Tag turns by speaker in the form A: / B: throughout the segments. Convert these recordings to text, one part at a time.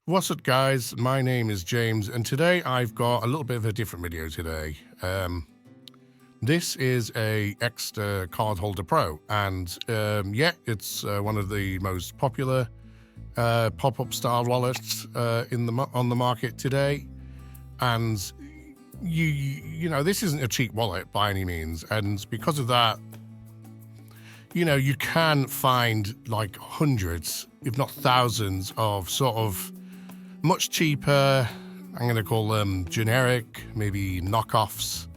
A: What's up, guys? My name is James, and today I've got a little bit of a different video today. This is a Ekster Cardholder Pro, and yeah, it's one of the most popular pop-up style wallets on the market today. And you know, this isn't a cheap wallet by any means, and because of that, you know, you can find like hundreds, if not thousands, of sort of much cheaper, I'm going to call them generic, maybe knockoffs,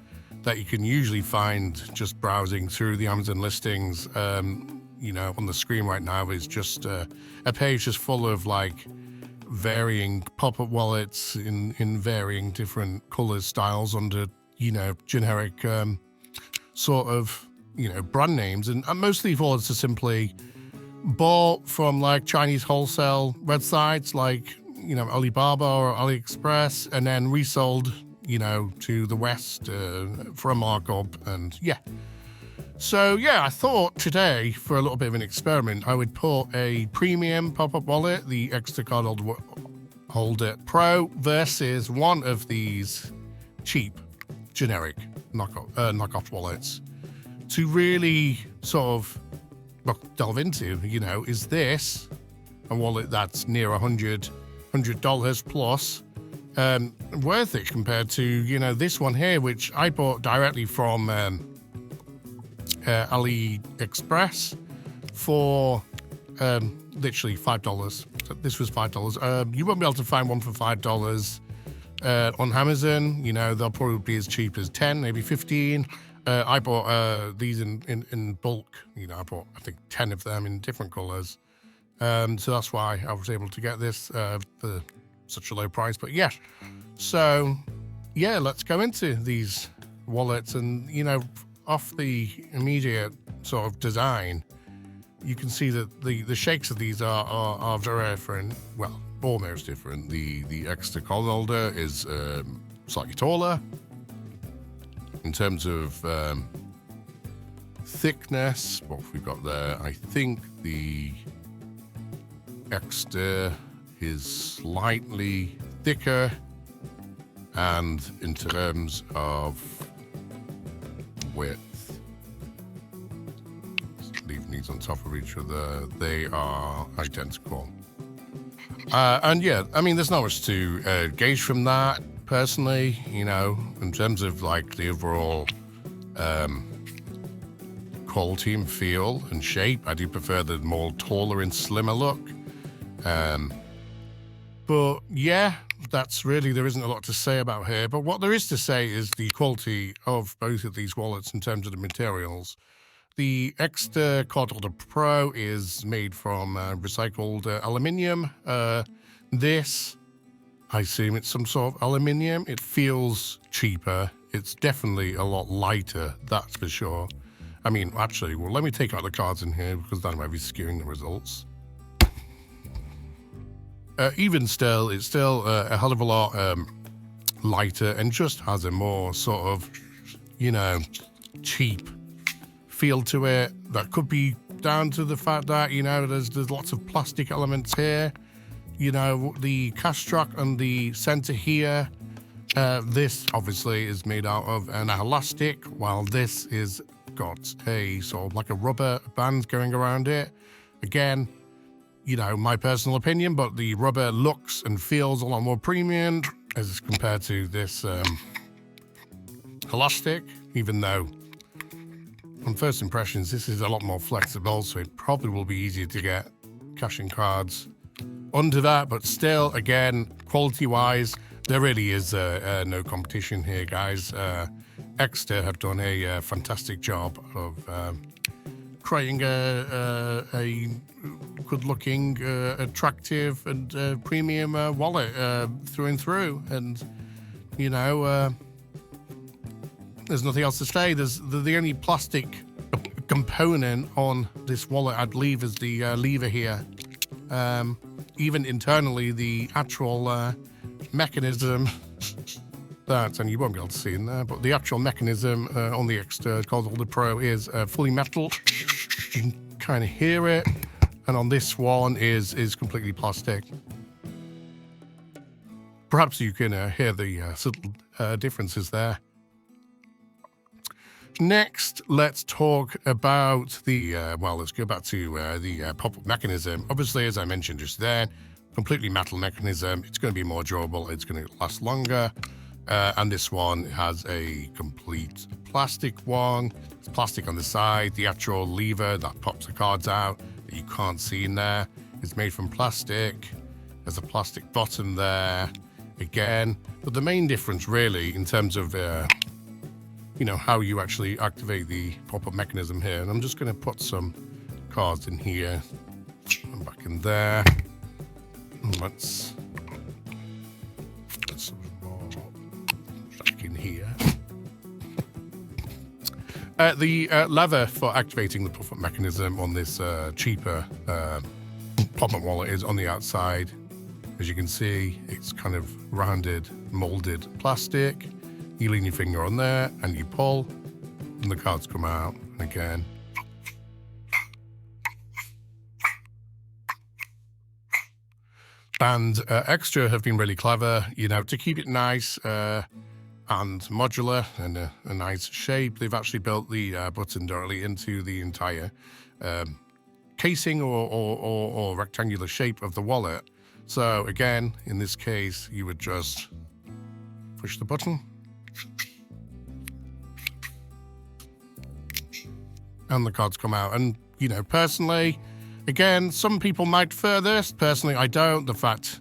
A: that you can usually find just browsing through the Amazon listings. You know, on the screen right now is just a page just full of like varying pop-up wallets in varying different colors, styles under, you know, generic sort of, you know, brand names. And mostly wallets are simply bought from like Chinese wholesale websites like, you know, Alibaba or AliExpress, and then resold, you know, to the West for a markup. And yeah, so yeah, I thought today, for a little bit of an experiment, I would put a premium pop-up wallet, the Ekster Cardholder Pro, versus one of these cheap generic knockoff wallets to really sort of delve into, you know, is this a wallet that's near $100 plus worth it compared to, you know, this one here, which I bought directly from AliExpress for literally $5. So this was $5. You won't be able to find one for $5 on Amazon. You know, they'll probably be as cheap as 10, maybe 15. I bought these in bulk. You know, I bought, I think, 10 of them in different colors. So that's why I was able to get this for such a low price. But yeah, so yeah, let's go into these wallets. And, you know, off the immediate sort of design, you can see that the shapes of these are very different. Well, almost different. The Ekster Cardholder is slightly taller in terms of thickness. What have we got there? I think the Ekster is slightly thicker, and in terms of width, leaving these on top of each other, they are identical. And yeah, I mean, there's not much to gauge from that personally, you know, in terms of like the overall quality and feel and shape. I do prefer the more taller and slimmer look. But yeah, that's really, there isn't a lot to say about here. But what there is to say is the quality of both of these wallets in terms of the materials. The Ekster Cardholder Pro is made from recycled aluminium. This, I assume it's some sort of aluminium. It feels cheaper. It's definitely a lot lighter, that's for sure. I mean, actually, well, let me take out the cards in here because that might be skewing the results. Even still, it's still a hell of a lot lighter and just has a more sort of, you know, cheap feel to it. That could be down to the fact that, you know, there's lots of plastic elements here. You know, the cash track on the center here, this obviously is made out of an elastic, while this is got a sort of like a rubber band going around it. Again, you know, my personal opinion, but the rubber looks and feels a lot more premium as compared to this elastic, even though on first impressions, this is a lot more flexible, so it probably will be easier to get cashing cards under that. But still, again, quality-wise, there really is no competition here, guys. Ekster have done a fantastic job of creating a good-looking, attractive, and premium wallet through and through. And, you know, there's nothing else to say. The only plastic component on this wallet, I believe, is the lever here. Even internally, the actual mechanism and you won't be able to see in there, but the actual mechanism on the Ekster Cardholder Pro is fully metal. You can kind of hear it. And on this one is completely plastic. perhaps you can hear the subtle differences there. Next, let's talk about the, let's go back to the pop-up mechanism. Obviously, as I mentioned just then, completely metal mechanism. It's going to be more durable. It's going to last longer. And this one has a complete plastic one. It's plastic on the side. The actual lever that pops the cards out that you can't see in there is made from plastic. There's a plastic bottom there again. But the main difference really in terms of how you actually activate the pop-up mechanism here. And I'm just going to put some cards in here and back in there. And let's put some more back in here. The lever for activating the pop-up mechanism on this cheaper pop-up wallet is on the outside. As you can see, it's kind of rounded, molded plastic. You lean your finger on there and you pull, and the cards come out. And again, and Ekster have been really clever, to keep it nice and modular and a nice shape. They've actually built the button directly into the entire casing or rectangular shape of the wallet. So again, in this case, you would just push the button. And the cards come out. And, personally, again, some people might prefer this. Personally, I don't. The fact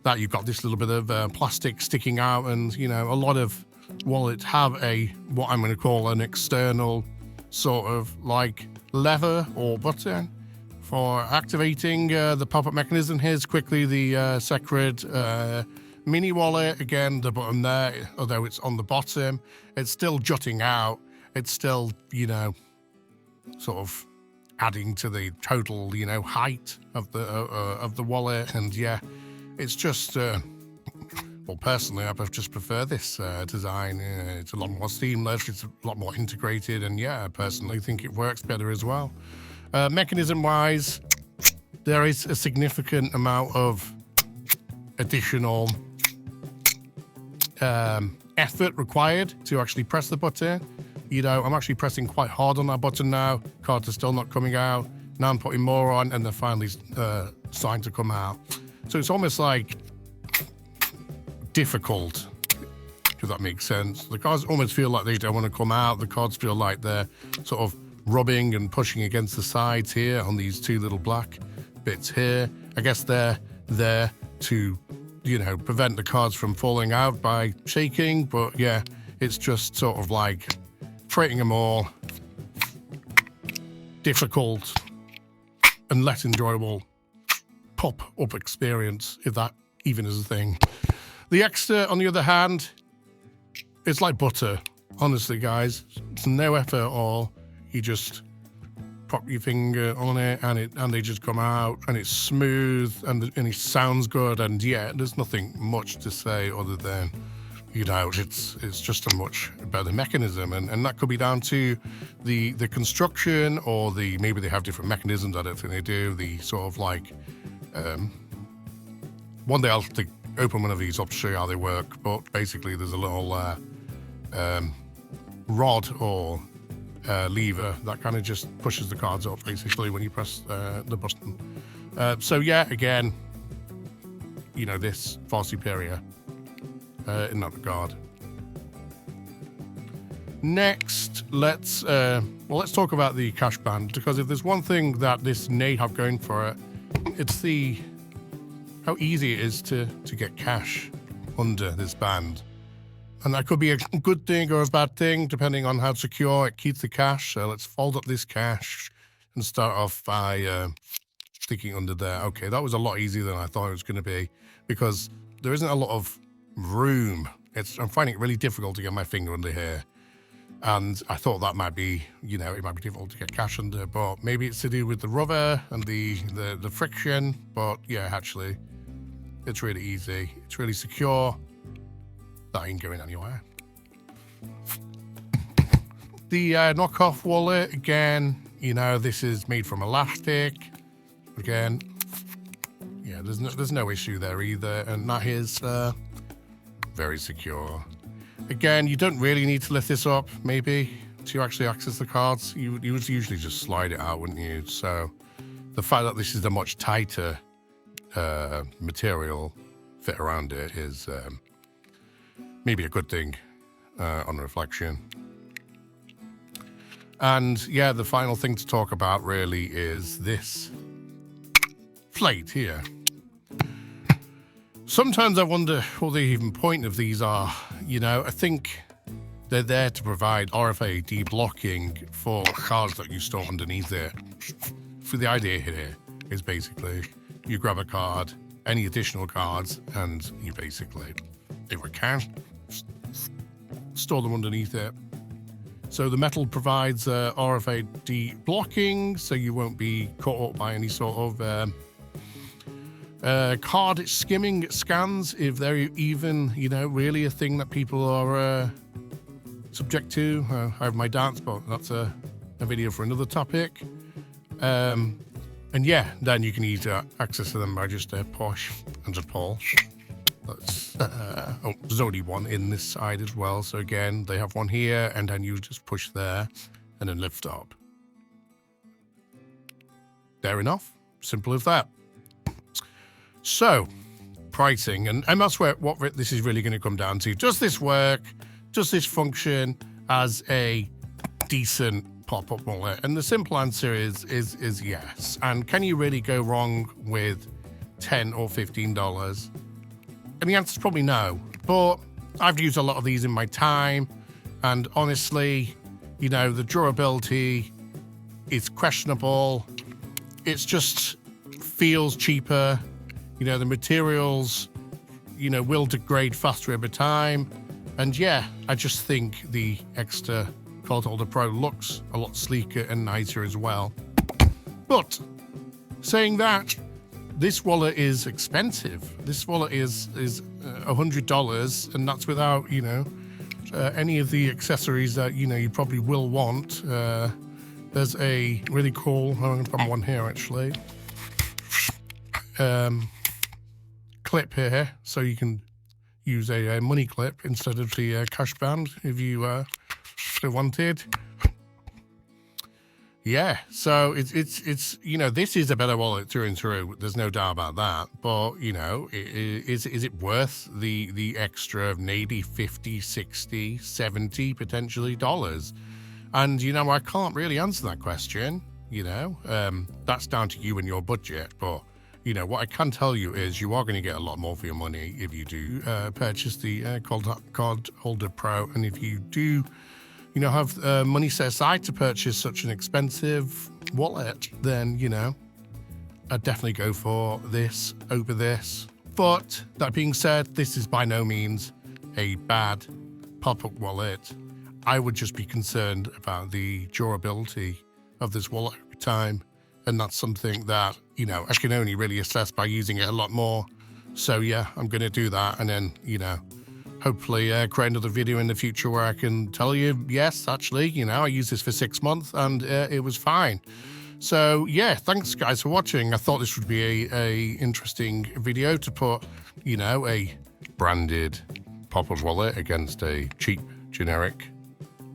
A: that you've got this little bit of plastic sticking out and, a lot of wallets have what I'm going to call an external sort of like lever or button for activating the pop-up mechanism. Here's quickly the Sacred mini wallet. Again, the button there, although it's on the bottom, it's still jutting out. It's still, sort of adding to the total, height of the wallet. And yeah, it's just, personally, I just prefer this design. It's a lot more seamless. It's a lot more integrated. And yeah, I personally think it works better as well. Mechanism-wise, there is a significant amount of additional effort required to actually press the button. I'm actually pressing quite hard on that button now. Cards are still not coming out. Now I'm putting more on, and they're finally starting to come out. So it's almost like difficult, if that makes sense. The cards almost feel like they don't want to come out. The cards feel like they're sort of rubbing and pushing against the sides here on these two little black bits here. I guess they're there to prevent the cards from falling out by shaking, but yeah, it's just sort of like creating a more difficult and less enjoyable pop-up experience, if that even is a thing. The Ekster, on the other hand, it's like butter. Honestly, guys, it's no effort at all. You just pop your finger on it and they just come out, and it's smooth and it sounds good. And yeah, there's nothing much to say other than, it's just a much better mechanism. And that could be down to the construction, or maybe they have different mechanisms. I don't think they do. The sort of like, one day I'll have to open one of these up to show you how they work. But basically there's a little rod or lever that kind of just pushes the cards up basically when you press the button. So yeah, again, this far superior in that regard. Next, let's talk about the cash band, because if there's one thing that this may have going for it, it's how easy it is to get cash under this band. And that could be a good thing or a bad thing, depending on how secure it keeps the cash. So let's fold up this cash and start off by sticking under there. Okay, that was a lot easier than I thought it was going to be, because there isn't a lot of room. I'm finding it really difficult to get my finger under here. And I thought that might be, it might be difficult to get cash under, but maybe it's to do with the rubber and the friction. But yeah, actually, it's really easy. It's really secure. That ain't going anywhere. The knockoff wallet, again, this is made from elastic. Again, yeah, there's no issue there either. And that is very secure. Again, you don't really need to lift this up, maybe, to actually access the cards. You would usually just slide it out, wouldn't you? So the fact that this is a much tighter material fit around it is maybe a good thing on reflection. And yeah, the final thing to talk about really is this plate here. Sometimes I wonder what the even point of these are. You know, I think they're there to provide RFID blocking for cards that you store underneath it. So the idea here is basically you grab a card, any additional cards, and you basically, if I can, store them underneath it. So the metal provides RFID blocking, so you won't be caught up by any sort of card skimming scans, if they're even, you know, really a thing that people are subject to. I have my doubts, but that's a video for another topic. And yeah, then you can use access to them by just push and just pull. That's, oh, there's already one in this side as well. So again, they have one here, and then you just push there and then lift up. Fair enough. Simple as that. So, pricing, and that's what this is really going to come down to. Does this work? Does this function as a decent pop-up wallet? And the simple answer is yes. And can you really go wrong with $10 or $15? And the answer is probably no. But I've used a lot of these in my time, and honestly, you know, the durability is questionable. It's just feels cheaper. You know, the materials, you know, will degrade faster over time. And yeah, I just think the Ekster Cardholder Pro looks a lot sleeker and nicer as well. But saying that, this wallet is expensive. This wallet is $100, and that's without, you know, any of the accessories that, you know, you probably will want. There's a really cool, I'm going to put one here actually, clip here, so you can use a money clip instead of the cash band if you wanted. Yeah, so it's you know, this is a better wallet through and through. There's no doubt about that. But you know, is it worth the extra maybe 50, 60, 70 potentially dollars? And you know, I can't really answer that question. You know, that's down to you and your budget. But you know, what I can tell you is you are going to get a lot more for your money if you do purchase the Cardholder Pro, and if you do, you know, have money set aside to purchase such an expensive wallet, then, you know, I'd definitely go for this over this. But that being said, this is by no means a bad pop-up wallet. I would just be concerned about the durability of this wallet over time. And that's something that, you know, I can only really assess by using it a lot more. So yeah, I'm going to do that. And then, you know, hopefully create another video in the future where I can tell you, yes, actually, you know, I used this for 6 months and it was fine. So yeah, thanks guys for watching. I thought this would be a interesting video to put, you know, a branded pop-up wallet against a cheap generic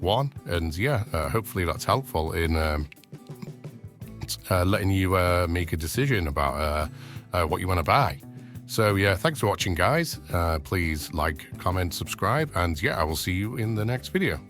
A: one. And yeah, hopefully that's helpful in letting you make a decision about what you want to buy. So yeah, thanks for watching guys. Please like, comment, subscribe, and yeah, I will see you in the next video.